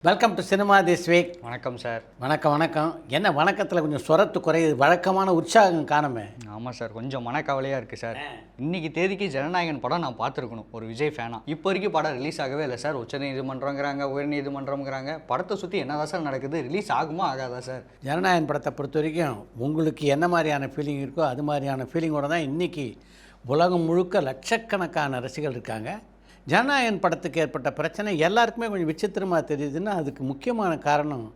Welcome to cinema this week. வணக்கம் sir. வணக்கம் வணக்கம். என்ன வணக்கத்தில் கொஞ்சம் சொரத்து குறையுது, வழக்கமான உற்சாகம் காணுமே. ஆமாம் சார், கொஞ்சம் மனக்கவலையாக இருக்குது சார். இன்றைக்கி தேதிக்கு ஜனநாயகன் படம் நான் பார்த்துருக்கணும் ஒரு விஜய் ஃபேனாக. இப்போ வரைக்கும் படம் ரிலீஸ் ஆகவே இல்லை சார். உச்சநீதிமன்றங்கிறாங்க, உயர்நீதிமன்றங்கிறாங்க. படத்தை சுற்றி என்னதான் சார் நடக்குது? ரிலீஸ் ஆகுமா ஆகாதா சார்? ஜனநாயகன் படத்தை பொறுத்த வரைக்கும் உங்களுக்கு என்ன மாதிரியான ஃபீலிங் இருக்கோ அது மாதிரியான ஃபீலிங்கோடு தான் இன்றைக்கி உலகம் முழுக்க லட்சக்கணக்கான ரசிகர்கள் இருக்காங்க. ஜனநாயகன் படத்துக்கு ஏற்பட்ட பிரச்சனை எல்லாருக்குமே கொஞ்சம் விசித்திரமாக தெரியுதுன்னா அதுக்கு முக்கியமான காரணம்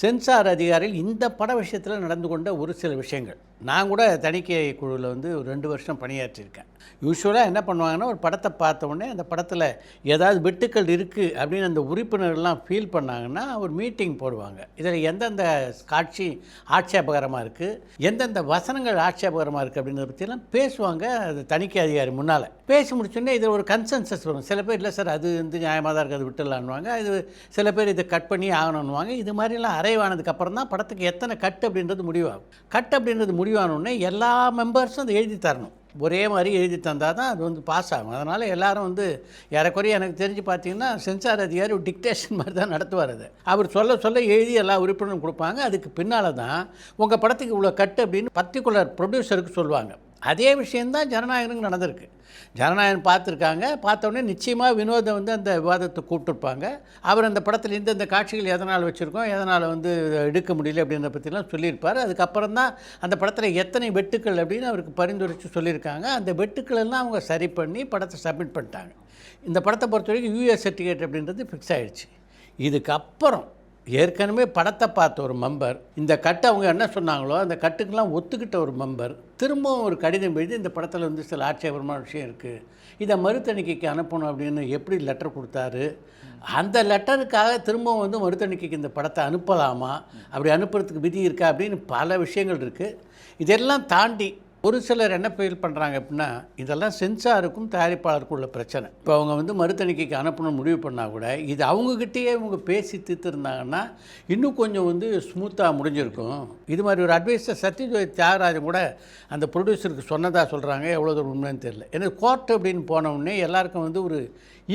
சென்சார் அதிகாரிகள் இந்த பட விஷயத்தில் நடந்து கொண்ட ஒரு சில விஷயங்கள். நான் கூட தணிக்கை குழுவில் ஒரு 2 வருஷம் பணியாற்றியிருக்கேன். யூஸ்வலாக என்ன பண்ணுவாங்கன்னா, ஒரு படத்தை பார்த்த உடனே அந்த படத்தில் ஏதாவது வெட்டுக்கள் இருக்குது அப்படின்னு அந்த உறுப்பினர்கள்லாம் ஃபீல் பண்ணாங்கன்னா ஒரு மீட்டிங் போடுவாங்க. இதில் எந்தெந்த காட்சி ஆட்சேபகரமாக இருக்குது, எந்தெந்த வசனங்கள் ஆட்சேபகரமாக இருக்குது அப்படின்றத பற்றிலாம் பேசுவாங்க. அது தணிக்கை அதிகாரி முன்னால் பேசி முடிச்சோடனே இதில் ஒரு கன்சென்சஸ் வரும். சில பேர் இல்லை சார் அது நியாயமாக தான் இருக்குது, அது விட்டுலான்னுவாங்க. இது சில பேர் இதை கட் பண்ணி ஆகணுன்னுவாங்க. இது மாதிரிலாம் அரைவானதுக்கப்புறம் தான் படத்துக்கு எத்தனை கட் அப்படின்றது முடிவாகும். கட் அப்படின்றது முடிவானோடனே எல்லா மெம்பர்ஸும் அதை எழுதி தரணும். ஒரே மாதிரி எழுதி தந்தால் தான் அது பாஸ் ஆகும். அதனால் எல்லோரும் ஏறக்குறைய எனக்கு தெரிஞ்சு பார்த்தீங்கன்னா சென்சார் அதிகாரி ஒரு டிக்டேஷன் மாதிரி தான் நடத்துவார். அது அவர் சொல்ல சொல்ல எழுதி எல்லா உறுப்பினரும் கொடுப்பாங்க. அதுக்கு பின்னால் தான் உங்கள் படத்துக்கு இவ்வளோ கட்டு அப்படின்னு பர்டிகுலர் ப்ரொடியூசருக்கு சொல்லுவாங்க. அதே விஷயந்தான் ஜனநாயகனுக்கு நடந்திருக்கு. ஜனநாயகன் பார்த்துருக்காங்க. பார்த்தோடனே நிச்சயமாக வினோதை அந்த விவாதத்தை கூப்பிட்டுருப்பாங்க. அவர் அந்த படத்தில் இந்த காட்சிகள் எதனால் வச்சுருக்கோம், எதனால் எடுக்க முடியல அப்படின்றத பற்றிலாம் சொல்லியிருப்பார். அதுக்கப்புறம் தான் அந்த படத்தில் எத்தனை வெட்டுக்கள் அப்படின்னு அவருக்கு பரிந்துரைச்சு சொல்லியிருக்காங்க. அந்த வெட்டுக்கள் எல்லாம் அவங்க சரி பண்ணி படத்தை சப்மிட் பண்ணிட்டாங்க. இந்த படத்தை பொறுத்த வரைக்கும் யூஎஸ் சர்டிஃபிகேட் அப்படின்றது ஃபிக்ஸ் ஆகிடுச்சு. இதுக்கப்புறம் ஏற்கனவே படத்தை பார்த்த ஒரு மெம்பர் இந்த கட்டு அவங்க என்ன சொன்னாங்களோ அந்த கட்டுக்கெல்லாம் ஒத்துக்கிட்ட ஒரு மெம்பர் திரும்பவும் ஒரு கடிதம் எழுதி இந்த படத்தில் சில ஆட்சேபகரமான விஷயம் இருக்குது, இதை மறுதணிக்கைக்கு அனுப்பணும் அப்படின்னு எப்படி லெட்டர் கொடுத்தாரு, அந்த லெட்டருக்காக திரும்பவும் மறுதணிக்கைக்கு இந்த படத்தை அனுப்பலாமா, அப்படி அனுப்புறதுக்கு விதி இருக்கா அப்படின்னு பல விஷயங்கள் இருக்குது. இதெல்லாம் தாண்டி ஒரு சிலர் என்ன ஃபீல் பண்ணுறாங்க அப்படின்னா, இதெல்லாம் சென்சாருக்கும் தயாரிப்பாளருக்கும் உள்ள பிரச்சனை. இப்போ அவங்க மறுதணிக்கைக்கு அனுப்பணும்னு முடிவு பண்ணால் கூட இது அவங்கக்கிட்டேயே இவங்க பேசி தீர்த்துருந்தாங்கன்னா இன்னும் கொஞ்சம் ஸ்மூத்தாக முடிஞ்சிருக்கும். இது மாதிரி ஒரு அட்வைஸை சத்யஜோதி தியாகராஜன் கூட அந்த ப்ரொடியூசருக்கு சொன்னதாக சொல்கிறாங்க. எவ்வளோ தூரம் உண்மைன்னு தெரியல. ஏன்னா கோர்ட் அப்படின்னு போனவுடனே எல்லாருக்கும் ஒரு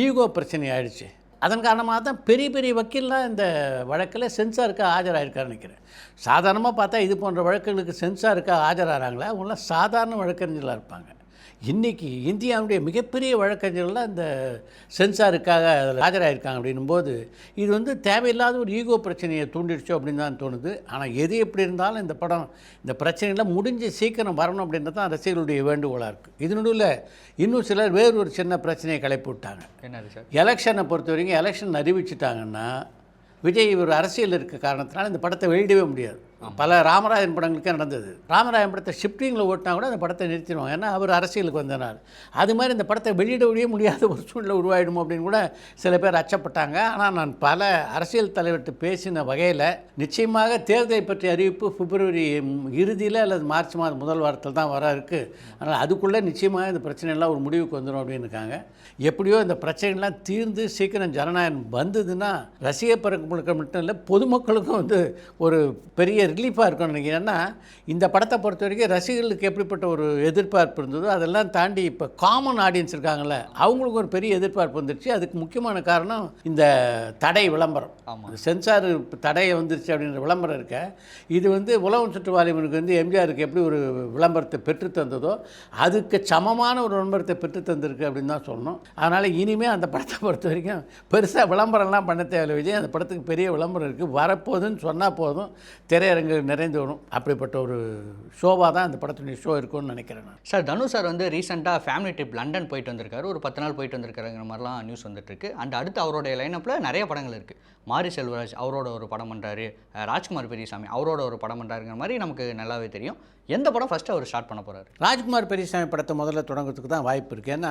ஈகோ பிரச்சனை ஆயிடுச்சு. அதன் காரணமாக தான் பெரிய பெரிய வக்கீல்லாம் இந்த வழக்கில் சென்சாருக்கு ஆஜராகிருக்காருன்னு நினைக்கிறேன். சாதாரணமாக பார்த்தா இது போன்ற வழக்குகளுக்கு சென்சாருக்காக ஆஜராகிறாங்களா, அவங்களாம் சாதாரண வழக்கறிஞர்களாக இருப்பாங்க. இன்றைக்கி இந்தியாவுடைய மிகப்பெரிய வழக்கறிஞர்கள்லாம் இந்த சென்சாருக்காக அதில் ஆஜராகிருக்காங்க அப்படின்னும்போது இது தேவையில்லாத ஒரு ஈகோ பிரச்சனையை தூண்டிடுச்சோ அப்படின்னு தான் தோணுது. ஆனால் எது எப்படி இருந்தாலும் இந்த படம் இந்த பிரச்சனைலாம் முடிஞ்சு சீக்கிரம் வரணும் அப்படின்றது தான் ரசிகர்களுடைய வேண்டுகோளாக இருக்குது. இது நடுவில் இன்னும் சிலர் வேறு ஒரு சின்ன பிரச்சனையை கிளப்பி விட்டாங்க. என்னது சார்? எலெக்ஷனை பொறுத்த வரைக்கும் எலெக்ஷன் அறிவிச்சிட்டாங்கன்னா விஜய் ஒரு அரசியல் இருக்க காரணத்தினால இந்த படத்தை வெளியிடவே முடியாது. பல ராமராயன் படங்களுக்கே நடந்தது. ராமராயன் படத்தை ஷிஃப்டிங்கில் ஓட்டினா கூட அந்த படத்தை நிறுத்திடுவாங்க, ஏன்னா அவர் அரசியலுக்கு வந்தனால். அது மாதிரி இந்த படத்தை வெளியிடவே முடியாத ஒரு சூழ்நிலை உருவாயிடுமோ அப்படின்னு கூட சில பேர் அச்சப்பட்டாங்க. ஆனால் நான் பல அரசியல் தலைவர்கிட்ட பேசின வகையில் நிச்சயமாக தேர்தலை பற்றிய அறிவிப்பு பிப்ரவரி இறுதியில் அல்லது மார்ச் மாதம் முதல் வாரத்தில் தான் வர இருக்குது. அதனால் அதுக்குள்ளே நிச்சயமாக இந்த பிரச்சனைலாம் ஒரு முடிவுக்கு வந்துடும் அப்படின்னு இருக்காங்க. எப்படியோ இந்த பிரச்சனைலாம் தீர்ந்து சீக்கிரம் ஜனநாயகம் வந்ததுன்னா ரசிக பரப்புகளுக்கு மட்டும் இல்லை, பொதுமக்களுக்கும் ஒரு பெரிய ரிலீஃபாக இருக்கும்னு நினைக்கிறேன்னா, இந்த படத்தை பொறுத்த வரைக்கும் ரசிகர்களுக்கு எப்படிப்பட்ட ஒரு எதிர்பார்ப்பு இருந்ததோ அதெல்லாம் தாண்டி இப்போ காமன் ஆடியன்ஸ் இருக்காங்கள்ல, அவங்களுக்கு ஒரு பெரிய எதிர்பார்ப்பு வந்துருச்சு. அதுக்கு முக்கியமான காரணம் இந்த தடை விளம்பரம். சென்சார் தடையை வந்துருச்சு அப்படின்ற விளம்பரம் இருக்க, இது உலகம் சுற்று வாலிபனுக்கு எம்ஜிஆருக்கு எப்படி ஒரு விளம்பரத்தை பெற்று தந்ததோ அதுக்கு சமமான ஒரு விளம்பரத்தை பெற்று தந்திருக்கு அப்படின்னு தான் சொல்லணும். அதனால் இனிமேல் அந்த படத்தை பொறுத்த வரைக்கும் பெருசாக விளம்பரம்லாம் பண்ண தேவையில்லை. விஜய் அந்த படத்துக்கு பெரிய விளம்பரம் இருக்குது, வரப்போகுதுன்னு சொன்னால் போதும் திரையரங்கு நிறைந்து வரும். அப்படிப்பட்ட ஒரு ஷோவாக தான் அந்த படத்துடைய ஷோ இருக்கும்னு நினைக்கிறேன் நான். சார், தனுஷ் சார் ரீசெண்டாக ஃபேமிலி ட்ரிப் லண்டன் போயிட்டு வந்திருக்காரு. ஒரு 10 நாள் போயிட்டு வந்திருக்காருங்கிற மாதிரிலாம் நியூஸ் வந்துட்டுருக்கு. அண்ட் அடுத்து அவருடைய லைனப்பில் நிறைய படங்கள் இருக்குது. மாரி செல்வராஜ் அவரோட ஒரு படம் பண்ணுறாரு, ராஜ்குமார் பெரியசாமி அவரோட ஒரு படம் பண்ணுறாருங்கிற மாதிரி நமக்கு நல்லாவே தெரியும். எந்த படம் ஃபஸ்ட்டு அவர் ஸ்டார்ட் பண்ண போகிறாரு? ராஜ்குமார் பெரியசாமி படத்தை முதல்ல தொடங்குறதுக்கு தான் வாய்ப்பு இருக்குது. ஏன்னா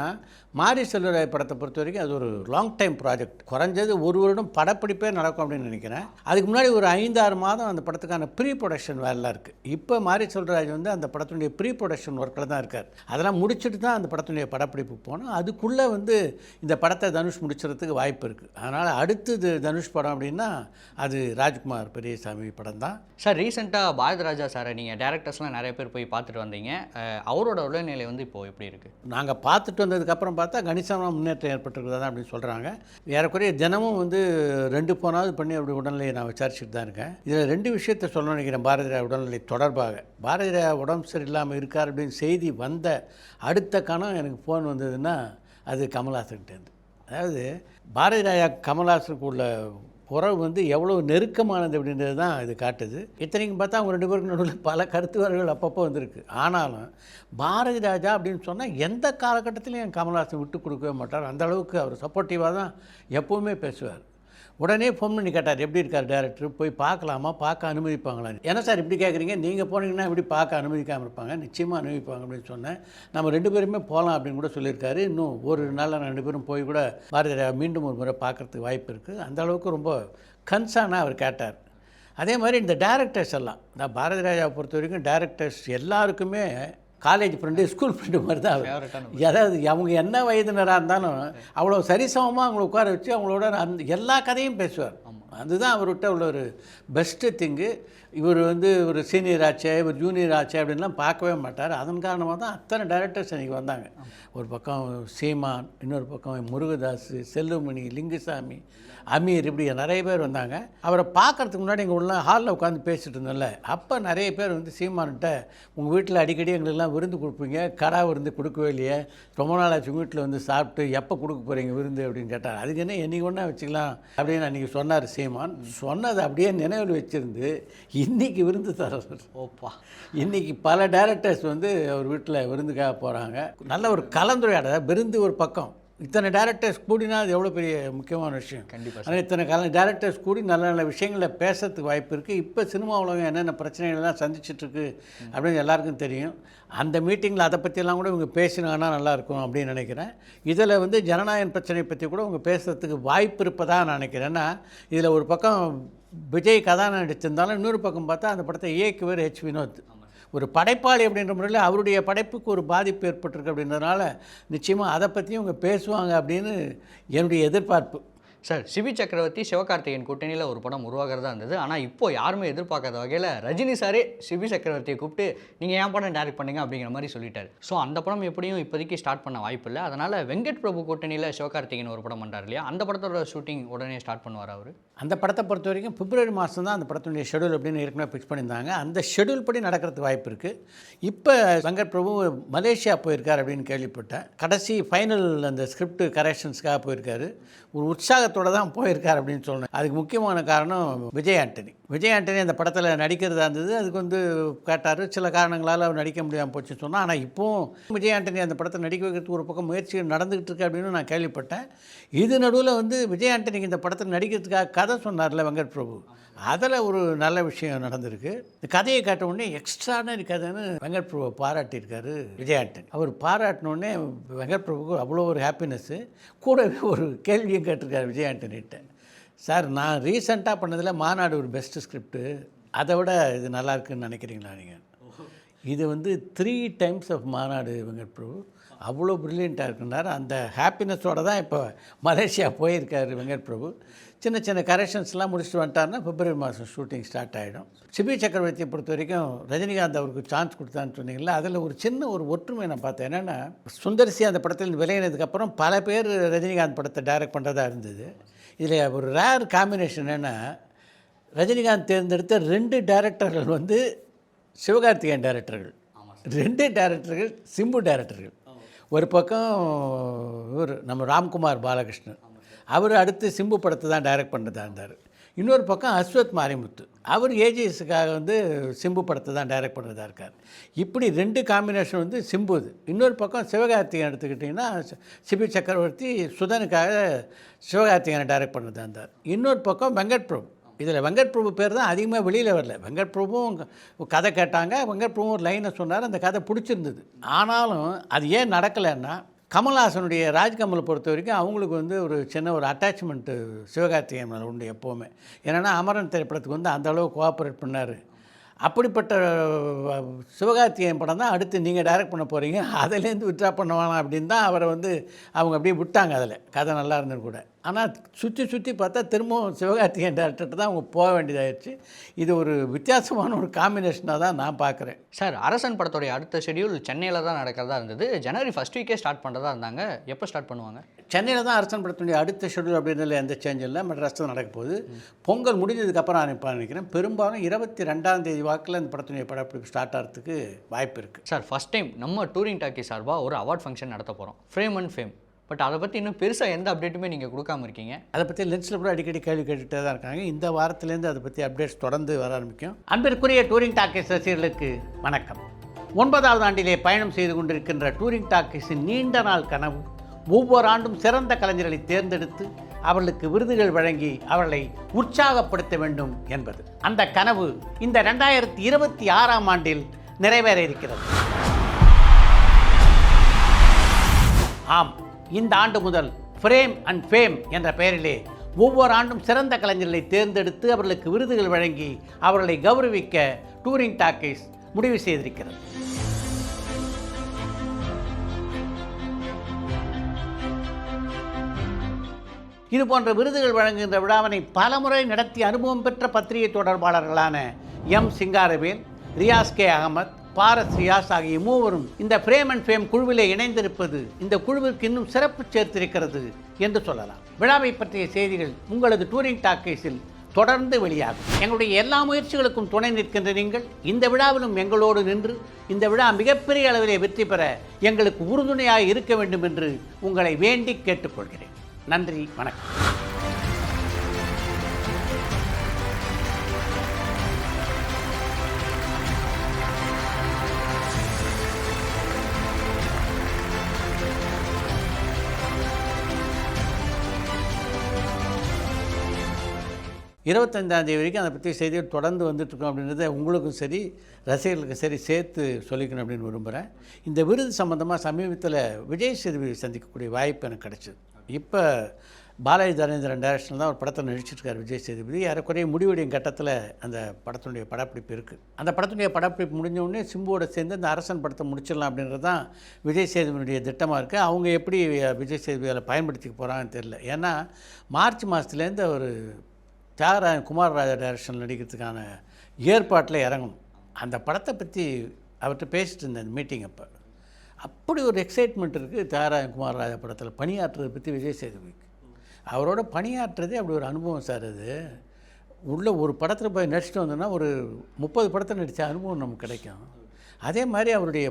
மாரி செல்வராஜ் படத்தை பொறுத்த வரைக்கும் அது ஒரு லாங் டைம் ப்ராஜெக்ட். குறைஞ்சது ஒரு வருடம் படப்பிடிப்பே நடக்கும் அப்படின்னு நினைக்கிறேன். அதுக்கு முன்னாடி ஒரு 5-6 மாதம் அந்த படத்துக்கான ப்ரீ ப்ரொடக்ஷன் வேலைலாம் இருக்குது. இப்போ மாரி செல்வராஜ் வந்து அந்த படத்தினுடைய ப்ரீ ப்ரொடக்ஷன் ஒர்க்கில் தான் இருக்கார். அதெல்லாம் முடிச்சுட்டு தான் அந்த படத்தினுடைய படப்பிடிப்புக்கு போனோம். அதுக்குள்ளே வந்து இந்த படத்தை தனுஷ் முடிச்சுறதுக்கு வாய்ப்பு இருக்குது. அதனால் அடுத்தது தனுஷ் படம் அப்படின்னா அது ராஜ்குமார் பெரியசாமி படம் தான். சார் ரீசெண்டாக பாரதி ராஜா சாரை நீங்கள் டேரக்டர்ஸ்லாம் நிறைய பேர் போய் பார்த்துட்டு வந்தீங்க. அவரோட உடல்நிலை வந்து இப்போது எப்படி இருக்குது? நாங்கள் பார்த்துட்டு வந்ததுக்கப்புறம் பார்த்தா கணிசமான முன்னேற்றம் ஏற்பட்டிருக்குதா தான் அப்படின்னு சொல்கிறாங்க. ஏறக்குறைய தினமும் வந்து 2 போனாவது பண்ணி அப்படி உடல்நிலையை நான் விசாரிச்சுட்டு தான் இருக்கேன். இதில் 2 விஷயத்தை சொல்லணும்னு நினைக்கிறேன் பாரதி ராஜா உடல்நிலை தொடர்பாக. பாரதி ராஜா உடம்பு சரியில்லாமல் இருக்கார் அப்படின்னு செய்தி வந்த அடுத்த கணம் எனக்கு ஃபோன் வந்ததுன்னா அது கமல்ஹாசன்கிட்டேருந்து. அதாவது பாரதி ராஜா கமல்ஹாசனுக்கு உள்ள உறவு வந்து எவ்வளோ நெருக்கமானது அப்படின்றது தான் இது காட்டுது. இத்தனைக்கும் பார்த்தா அவங்க 2 பேருக்கு நடுவில் பல கருத்து வேறுகள் அப்பப்போ வந்திருக்கு. ஆனாலும் பாரதி ராஜா அப்படின்னு சொன்னால் எந்த காலகட்டத்திலையும் கமல்ஹாசன் விட்டு கொடுக்கவே மாட்டார். அந்த அளவுக்கு அவர் சப்போர்ட்டிவாக தான் எப்போவுமே பேசுவார். உடனே ஃபோன் பண்ணி கேட்டார், எப்படி இருக்கார் டேரக்டர், போய் பார்க்கலாமா, பார்க்க அனுமதிப்பாங்களான்னு. என்ன சார் இப்படி கேட்குறீங்க, நீங்கள் போனீங்கன்னா எப்படி பார்க்க அனுமதிக்காமல் இருப்பாங்க, நிச்சயமாக அனுமதிப்பாங்க அப்படின்னு சொன்னேன். நம்ம 2 பேருமே போகலாம் அப்படின்னு கூட சொல்லியிருக்காரு. இன்னும் ஒரு நாளில் 2 பேரும் போய் கூட பாரதி ராஜா மீண்டும் ஒரு முறை பார்க்குறதுக்கு வாய்ப்பு இருக்குது. அந்த அளவுக்கு ரொம்ப கன்சர்னாக அவர் கேட்டார். அதே மாதிரி இந்த டேரக்டர்ஸ் எல்லாம், நான் பாரதி ராஜாவை பொறுத்த வரைக்கும் டேரக்டர்ஸ் எல்லாருக்குமே காலேஜ் ஃப்ரெண்டு, ஸ்கூல் ஃப்ரெண்டு மாதிரி தான் அவர். அதாவது அவங்க என்ன வயதினராக இருந்தாலும் அவ்வளோ சரிசமமாக அவங்கள உட்கார வச்சு அவங்களோட அந்த எல்லா கதையும் பேசுவார். அதுதான் அவர்கிட்ட உள்ள ஒரு பெஸ்ட்டு திங்கு. இவர் வந்து ஒரு சீனியர் ஆச்சே, இவர் ஜூனியர் ஆச்சே அப்படின்லாம் பார்க்கவே மாட்டார். அதன் காரணமாக தான் அத்தனை டைரக்டர்ஸ் இன்றைக்கி வந்தாங்க. ஒரு பக்கம் சீமான், இன்னொரு பக்கம் முருகதாஸ், செல்லுமணி, லிங்குசாமி, அமீர், இப்படி நிறைய பேர் வந்தாங்க. அவரை பார்க்குறதுக்கு முன்னாடி எங்கள் உள்ள ஹாலில் உட்காந்து பேசிகிட்டு இருந்தோம்ல, அப்போ நிறைய பேர் வந்து சீமான்கிட்ட உங்கள் வீட்டில் அடிக்கடி எங்களுக்கெல்லாம் விருந்து கொடுப்பீங்க, கடா விருந்து கொடுக்கவே இல்லையே, ரொம்ப நாளாச்சு உங்கள் வீட்டில் வந்து சாப்பிட்டு எப்போ கொடுக்க போகிறீங்க விருந்து அப்படின்னு கேட்டார். அதுக்கு என்ன என்றைக்கு ஒன்றா வச்சுக்கலாம் அப்படின்னு அன்றைக்கி சொன்னார் சீமான். சொன்னதை அப்படியே நினைவில் வச்சுருந்து இன்றைக்கி விருந்து தர்றார். ஓப்பா, இன்றைக்கி பல டைரக்டர்ஸ் வந்து அவர் வீட்டில் விருந்துக்காக போகிறாங்க. நல்ல ஒரு கலந்துரையாடல். விருந்து ஒரு பக்கம், இத்தனை டேரக்டர்ஸ் கூடினா அது எவ்வளோ பெரிய முக்கியமான விஷயம். கண்டிப்பாக. ஆனால் இத்தனை டேரக்டர்ஸ் கூடி நல்ல நல்ல விஷயங்களை பேசுறதுக்கு வாய்ப்பு இருக்குது. இப்போ சினிமா உலகம் என்னென்ன பிரச்சனைகள்லாம் சந்திச்சிட்ருக்கு அப்படின்னு எல்லாருக்கும் தெரியும். அந்த மீட்டிங்கில் அதை பற்றியெல்லாம் கூட இவங்க பேசினாங்கன்னா நல்லாயிருக்கும் அப்படின்னு நினைக்கிறேன். இதில் வந்து ஜனநாயக பிரச்சனை பற்றி கூட இவங்க பேசுகிறதுக்கு வாய்ப்பு இருப்பதாக நான் நினைக்கிறேன். ஏன்னா இதில் ஒரு பக்கம் விஜய் கதாநாயகன் நடிச்சிருந்தாலும் இன்னொரு பக்கம் பார்த்தா அந்த படத்தை இயக்குவர் H. வினோத். ஒரு படைப்பாளி அப்படின்ற முறையில் அவருடைய படைப்புக்கு ஒரு பாதிப்பு ஏற்பட்டிருக்கு அப்படின்றதுனால நிச்சயமாக அதை பற்றியும் அவங்க பேசுவாங்க அப்படின்னு என்னுடைய எதிர்பார்ப்பு. சார், சிபி சக்கரவர்த்தி சிவகார்த்திகேயன் கூட்டணியில் ஒரு படம் உருவாகிறதா இருந்தது. ஆனால் இப்போது யாருமே எதிர்பார்க்காத வகையில் ரஜினி சாரே சிபி சக்கரவர்த்தியை கூப்பிட்டு நீங்கள் ஏன் படம் டைரக்ட் பண்ணுங்க அப்படிங்கிற மாதிரி சொல்லிட்டார். ஸோ அந்த படம் எப்படியும் இப்போதைக்கு ஸ்டார்ட் பண்ண வாய்ப்பு இல்லை. அதனால் வெங்கட் பிரபு கூட்டணியில் சிவகார்த்திகேயன் ஒரு படம் பண்ணுறாரு இல்லையா, அந்த படத்தோட ஷூட்டிங் உடனே ஸ்டார்ட் பண்ணுவார் அவர். அந்த படத்தை பொறுத்த வரைக்கும் பிப்ரவரி மாதம் தான் அந்த படத்தினுடைய ஷெடியூல் அப்படின்னு ஏற்கனவே ஃபிக்ஸ் பண்ணியிருந்தாங்க. அந்த ஷெடியூல் படி நடக்கிறதுக்கு வாய்ப்பு இருக்குது. இப்போ வெங்கட் பிரபு மலேசியா போயிருக்கார் அப்படின்னு கேள்விப்பட்டேன். கடைசி ஃபைனல் அந்த ஸ்கிரிப்ட் கரெக்ஷன்ஸ்க்காக போயிருக்காரு. ஒரு உற்சாகத்தோடு தான் போயிருக்கார் அப்படின்னு சொன்னேன். அதுக்கு முக்கியமான காரணம் விஜய் ஆண்டனி. விஜய் ஆண்டனி அந்த படத்தில் நடிக்கிறதா இருந்தது. அதுக்கு வந்து கேட்டார், சில காரணங்களால் அவர் நடிக்க முடியாமல் போச்சுன்னு சொன்னால். ஆனால் இப்போவும் விஜய் ஆண்டனி அந்த படத்தை நடிக்க வைக்கிறதுக்கு ஒரு பக்கம் முயற்சிகள் நடந்துகிட்டு இருக்கு அப்படின்னு நான் கேள்விப்பட்டேன். இது நடுவில் வந்து விஜய் ஆண்டனிக்கு இந்த படத்தில் நடிக்கிறதுக்காக கதை சொன்னார்ல வெங்கட் பிரபு, அதில் ஒரு நல்ல விஷயம் நடந்திருக்கு. இந்த கதையை காட்ட உடனே எக்ஸ்ட்ரானரி கதைன்னு வெங்கட் பிரபு பாராட்டியிருக்காரு விஜய் ஆண்டனி. அவர் பாராட்டினோடனே வெங்கட் பிரபுக்கு அவ்வளோ ஒரு ஹாப்பினஸ்ஸு. கூடவே ஒரு கேள்வியும் கேட்டிருக்காரு விஜய் ஆண்டனிகிட்ட. சார், நான் ரீசெண்டாக பண்ணதில் மாநாடு ஒரு பெஸ்ட்டு ஸ்கிரிப்டு, அதை விட இது நல்லா இருக்குன்னு நினைக்கிறீங்களா நீங்கள்? இது வந்து 3 டைம்ஸ் ஆஃப் மாநாடு வெங்கட் பிரபு. அவ்வளோ ப்ரில்லியண்ட்டாக இருக்குன்னார். அந்த ஹாப்பினஸோடு தான் இப்போ மலேசியா போயிருக்காரு வெங்கட் பிரபு. சின்ன சின்ன கரெக்ஷன்ஸ்லாம் முடிச்சுட்டு வந்துட்டாருன்னா பிப்ரவரி மாதம் ஷூட்டிங் ஸ்டார்ட் ஆகிடும். சிபி சக்கரவர்த்தியை பொறுத்த வரைக்கும் ரஜினிகாந்த் அவருக்கு சான்ஸ் கொடுத்தான்னு சொன்னீங்களா, அதில் ஒரு சின்ன ஒரு ஒற்றுமை நான் பார்த்தேன். என்னென்னா, சுந்தர்சி அந்த படத்தில் விலகினதுக்கப்புறம் பல பேர் ரஜினிகாந்த் படத்தை டைரக்ட் பண்ணுறதா இருந்தது. இதில் ஒரு ரேர் காம்பினேஷன் என்னென்னா, ரஜினிகாந்த் தேர்ந்தெடுத்த 2 டைரக்டர்கள் வந்து சிவகார்த்திகேயன் டைரக்டர்கள், 2 டைரக்டர்கள் சிம்பு டைரக்டர்கள். ஒரு பக்கம் இவர் நம்ம ராம்குமார் பாலகிருஷ்ணன், அவர் அடுத்து சிம்பு படத்தை தான் டைரக்ட் பண்ணுறதா இருந்தார். இன்னொரு பக்கம் அஸ்வத் மாரிமுத்து, அவர் ஏஜிஎஸ்க்காக வந்து சிம்பு படத்தை தான் டைரக்ட் பண்ணுறதா இருக்கார். இப்படி 2 காம்பினேஷன் வந்து சிம்புது. இன்னொரு பக்கம் சிவகார்த்திகேயன் எடுத்துக்கிட்டிங்கன்னா சிபி சக்கரவர்த்தி சுதனுக்காக சிவகார்த்திகேயனை டைரக்ட் பண்ணுறதா இருந்தார். இன்னொரு பக்கம் வெங்கட் பிரபு. இதில் வெங்கட் பிரபு பேர் தான் அதிகமாக வெளியில் வரல. வெங்கட் பிரபுவும் கதை கேட்டாங்க, வெங்கட் பிரபு ஒரு லைனை சொன்னார், அந்த கதை பிடிச்சிருந்தது. ஆனாலும் அது ஏன் நடக்கலைன்னா, கமல்ஹாசனுடைய ராஜ்கமலை பொறுத்த வரைக்கும் அவங்களுக்கு வந்து ஒரு சின்ன ஒரு அட்டாச்மெண்ட்டு சிவகார்த்திகேயன் மேலே உண்டு எப்போவுமே. ஏன்னா அமரன் திரைப்படத்துக்கு வந்து அந்தளவு கோஆப்ரேட் பண்ணார். அப்படிப்பட்ட சிவகார்த்திகேயன் படம் தான் அடுத்து நீங்கள் டைரக்ட் பண்ண போகிறீங்க, அதிலேருந்து விட்ரா பண்ண வேணாம் அப்படின்னு தான் அவரை வந்து அவங்க அப்படியே விட்டாங்க. அதில் கதை நல்லா இருந்தது கூட. ஆனால் சுற்றி பார்த்தா திரும்பவும் சிவகார்த்திகேயன் டேரக்டர்கிட்ட தான் அவங்க போக வேண்டியதாகிடுச்சு. இது ஒரு வித்தியாசமான ஒரு காம்பினேஷனாக தான் நான் பார்க்குறேன். சார், அரசன் படத்துடைய அடுத்த ஷெடியூல் சென்னையில் தான் நடக்கிறதா இருந்தது. ஜனவரி ஃபர்ஸ்ட் வீக்கே ஸ்டார்ட் பண்ணுறதா இருந்தாங்க. எப்போ ஸ்டார்ட் பண்ணுவாங்க? சென்னையில் தான் அரசன் படத்துடைய அடுத்த ஷெடியூல் அப்படின்றதுல எந்த சேஞ்சும் இல்லை. மெட்ராஸ் தான் நடக்க போகுது. பொங்கல் முடிஞ்சதுக்கப்புறம் நான் நினைக்கிறேன். பெரும்பாலும் 22ஆம் தேதி வாக்கில் இந்த படத்துடைய படப்பிடிப்பு ஸ்டார்ட் ஆகிறதுக்கு வாய்ப்பு இருக்குது. சார், ஃபஸ்ட் டைம் நம்ம டூரிங் டாக்கி சார்பாக ஒரு அவார்ட் ஃபங்க்ஷன் நடத்த போகிறோம், ஃப்ரேம் அண்ட் ஃபேம். பட் அதை பற்றி இன்னும் பெருசாக எந்த அப்டேட்டுமே நீங்கள் கொடுக்காம இருக்கீங்க. அதை பற்றி லென்ஸில் கூட அடிக்கடி கேள்வி கேட்டுகிட்டே தான் இருக்காங்க. இந்த வாரத்திலேருந்து அதை பற்றி அப்டேட்ஸ் தொடர்ந்து வர ஆரம்பிக்கும். அன்பிற்குரிய டூரிங் டாக்கீஸ் ரசிகர்களுக்கு வணக்கம். 9வது ஆண்டிலே பயணம் செய்து கொண்டிருக்கின்ற டூரிங் டாக்கீஸின் நீண்ட நாள் கனவு ஒவ்வொரு ஆண்டும் சிறந்த கலைஞர்களை தேர்ந்தெடுத்து அவர்களுக்கு விருதுகள் வழங்கி அவர்களை உற்சாகப்படுத்த வேண்டும் என்பது. அந்த கனவு இந்த 2026ஆம் ஆண்டில் நிறைவேற இருக்கிறது. ஆம், இந்த ஆண்டு முதல் ஃப்ரேம் அண்ட் ஃபேம் என்ற பெயரிலே ஒவ்வொரு ஆண்டும் சிறந்த கலைஞர்களை தேர்ந்தெடுத்து அவர்களுக்கு விருதுகள் வழங்கி அவர்களை கௌரவிக்க டூரிங் டாக்கீஸ் முடிவு செய்திருக்கிறது. இது போன்ற விருதுகள் வழங்குகின்ற விழாவினை பலமுறை நடத்தி அனுபவம் பெற்ற பத்திரிகை தொடர்பாளர்களான எம் சிங்காரவேல், ரியாஸ் கே அகமத், பாரஸ் ரியாஸ் ஆகிய மூவரும் இந்த ஃப்ரேம் அண்ட் ஃபேம் குழுவிலே இணைந்திருப்பது இந்த குழுவிற்கு இன்னும் சிறப்பு சேர்த்திருக்கிறது என்று சொல்லலாம். விழாவை பற்றிய செய்திகள் உங்களது டூரிங் டாக்கீஸில் தொடர்ந்து வெளியாகும். எங்களுடைய எல்லா முயற்சிகளுக்கும் துணை நிற்கின்ற நீங்கள் இந்த விழாவிலும் எங்களோடு நின்று இந்த விழா மிகப்பெரிய அளவிலே வெற்றி பெற எங்களுக்கு உறுதுணையாக இருக்க வேண்டும் என்று உங்களை வேண்டி கேட்டுக்கொள்கிறேன். நன்றி, வணக்கம். இருபத்தஞ்சாம் தேதி வரைக்கும் அதை பற்றி செய்திகள் தொடர்ந்து வந்துட்டுருக்கோம் அப்படின்றத உங்களுக்கும் சரி ரசிகர்களுக்கும் சரி சேர்த்து சொல்லிக்கணும் அப்படின்னு விரும்புகிறேன். இந்த விருது சம்மந்தமாக சமீபத்தில் விஜய் சேதுபதி சந்திக்கக்கூடிய வாய்ப்பு எனக்கு கிடச்சிது. இப்போ பாலாஜி தரேந்திரன் டைரக்ஷனில் தான் ஒரு படத்தில் நடிச்சிருக்கார் விஜய் சேதுபதி. ஏறக்குறைய முடிவடையும் கட்டத்தில் அந்த படத்தினுடைய படப்பிடிப்பு இருக்குது. அந்த படத்தினுடைய படப்பிடிப்பு முடிஞ்ச உடனே சிம்புவோட சேர்ந்து அந்த அரசன் படத்தை முடிச்சிடலாம் அப்படின்றது தான் விஜய் சேதுபதியுடைய திட்டமாக இருக்குது. அவங்க எப்படி விஜய் சேதுபதி அதில் பயன்படுத்திக்க போகிறாங்கன்னு தெரில. ஏன்னா மார்ச் மாதத்துலேருந்து அவர் தியாகராஜன் குமார் ராஜா டைரக்ஷனில் நடிக்கிறதுக்கான ஏற்பாட்டில் இறங்கணும். அந்த படத்தை பற்றி அவர்கிட்ட பேசிட்டு இருந்தேன் மீட்டிங் அப்போ. அப்படி ஒரு எக்ஸைட்மெண்ட் இருக்குது தியாகராஜன் குமார் ராஜா படத்தில் பணியாற்றுறதை பற்றி விஜய் சேதுபதிக்கு. அவரோட பணியாற்றுறதே அப்படி ஒரு அனுபவம் சார். அது உள்ள ஒரு படத்தில் போய் நடிச்சுட்டு வந்தோன்னா ஒரு 30 படத்தை நடித்த அனுபவம் நமக்கு கிடைக்கும். அதே மாதிரி அவருடைய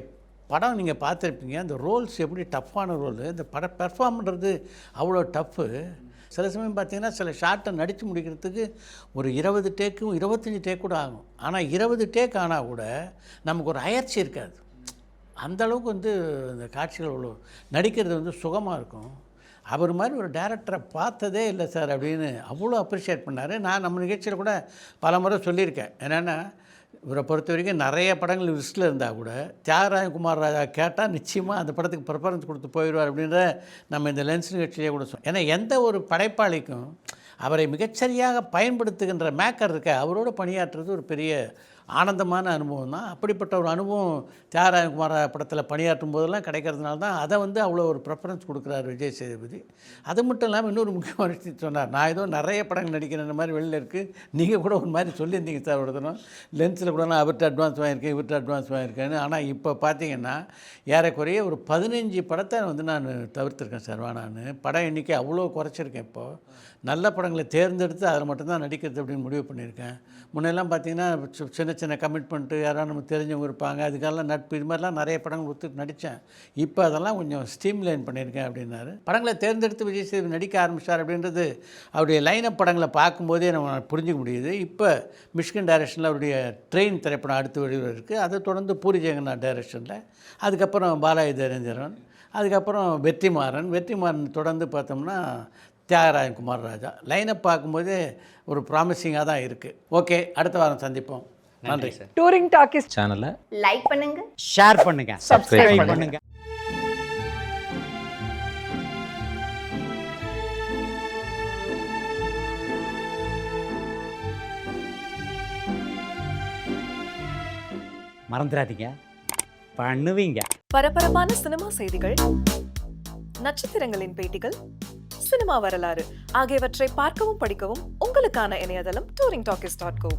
படம் நீங்கள் பார்த்துருப்பீங்க. அந்த ரோல்ஸ் எப்படி டஃப்பான ரோல், இந்த படம் பெர்ஃபார்ம் பண்ணுறது அவ்வளோ டஃப்பு. சில சமயம் பார்த்திங்கன்னா சில ஷார்ட்டை நடித்து முடிக்கிறதுக்கு ஒரு 20 டேக்கும் 25 டேக் கூட ஆகும். ஆனால் 20 டேக் ஆனால் கூட நமக்கு ஒரு அயற்சி இருக்காது. அந்தளவுக்கு வந்து இந்த காட்சிகள் அவ்வளோ நடிக்கிறது வந்து சுகமாக இருக்கும். அவர் மாதிரி ஒரு டைரக்டரை பார்த்ததே இல்லை சார் அப்படின்னு அவ்வளோ அப்ரிஷியேட் பண்ணார். நான் நம்ம நிகழ்ச்சியில் கூட பல முறை சொல்லியிருக்கேன். என்னென்னா இவரை பொறுத்த வரைக்கும் நிறைய படங்கள் லிஸ்ட்டில் இருந்தால் கூட தியாகராஜன் குமார் ராஜா கேட்டால் நிச்சயமாக அந்த படத்துக்கு ப்ரிஃபரன்ஸ் கொடுத்து போயிடுவார் அப்படின்ற நம்ம இந்த லென்ஸ் நிகழ்ச்சியிலே கூட சொன்னோம். ஏன்னா எந்த ஒரு படைப்பாளிக்கும் அவரை மிகச்சரியாக பயன்படுத்துகின்ற மேக்கர் இருக்க அவரோட பணியாற்றுறது ஒரு பெரிய ஆனந்தமான அனுபவம் தான். அப்படிப்பட்ட ஒரு அனுபவம் தியாகராஜன் குமார் படத்தில் பணியாற்றும் போதெல்லாம் கிடைக்கிறதுனால தான் அதை வந்து அவ்வளோ ஒரு ப்ரிஃபரன்ஸ் கொடுக்குறாரு விஜய் சேதுபதி. அது மட்டும் இல்லாமல் இன்னொரு முக்கியமான விஷயம் சொன்னார். நான் ஏதோ நிறைய படங்கள் நடிக்கிற மாதிரி வெளியில் இருக்குது, நீங்கள் கூட ஒரு மாதிரி சொல்லியிருந்தீங்க சார் ஒரு தினம் லென்ஸில் கூட நான் அவர்கிட்ட அட்வான்ஸ் வாங்கியிருக்கேன் இவர்கிட்ட அட்வான்ஸ் வாங்கியிருக்கேன்னு. ஆனால் இப்போ பார்த்தீங்கன்னா ஏறக்குறைய ஒரு 15 படத்தை வந்து நான் தவிர்த்துருக்கேன் சார். நான் படம் எண்ணிக்கை அவ்வளோ குறைச்சிருக்கேன். இப்போது நல்ல படங்களை தேர்ந்தெடுத்து அதில் மட்டும்தான் நடிக்கிறது அப்படின்னு முடிவு பண்ணியிருக்கேன். முன்னெல்லாம் பார்த்திங்கன்னா சின்ன சின்ன கமிட்மெண்ட்டு யாராவது நமக்கு தெரிஞ்சவங்க இருப்பாங்க, அதுக்கெல்லாம் நட்பு, இது மாதிரிலாம் நிறைய படங்கள் ஒத்து நடித்தேன். இப்போ அதெல்லாம் கொஞ்சம் ஸ்ட்ரீம்லைன் பண்ணியிருக்கேன் அப்படின்னாரு. படங்களை தேர்ந்தெடுத்து விஜய் சேதுபதி நடிக்க ஆரம்பித்தார் அப்படின்றது அவருடைய லைனப் படங்களை பார்க்கும்போதே நம்ம புரிஞ்சிக்க முடியுது. இப்போ மிஷ்கின் டைரக்ஷனில் அவருடைய ட்ரெயின் திரைப்படம் அடுத்து வெளியில் இருக்குது. அதை தொடர்ந்து பூரி ஜெகநாத் டைரக்ஷனில், அதுக்கப்புறம் பாலாஜி தரேந்திரன், அதுக்கப்புறம் வெற்றிமாறன் தொடர்ந்து பார்த்தோம்னா தியாகராஜன் குமார் ராஜா. லைனப் பார்க்கும்போதே ஒரு ப்ராமிசிங்காக தான் இருக்குது. ஓகே, அடுத்த வாரம் சந்திப்போம். நன்றி சார். டூரிங் டாக்கீஸ் சேனலை லைக் பண்ணுங்க, ஷேர் பண்ணுங்கள், சப்ஸ்கிரைப் பண்ணுங்கள். மறந்துடாதீங்க, பண்ணுவீங்க. பரபரப்பான சினிமா செய்திகள், நட்சத்திரங்களின் பேட்டிகள், சினிமா வரலாறு ஆகியவற்றை பார்க்கவும் படிக்கவும் உங்களுக்கான இணையதளம் touringtalkies.co.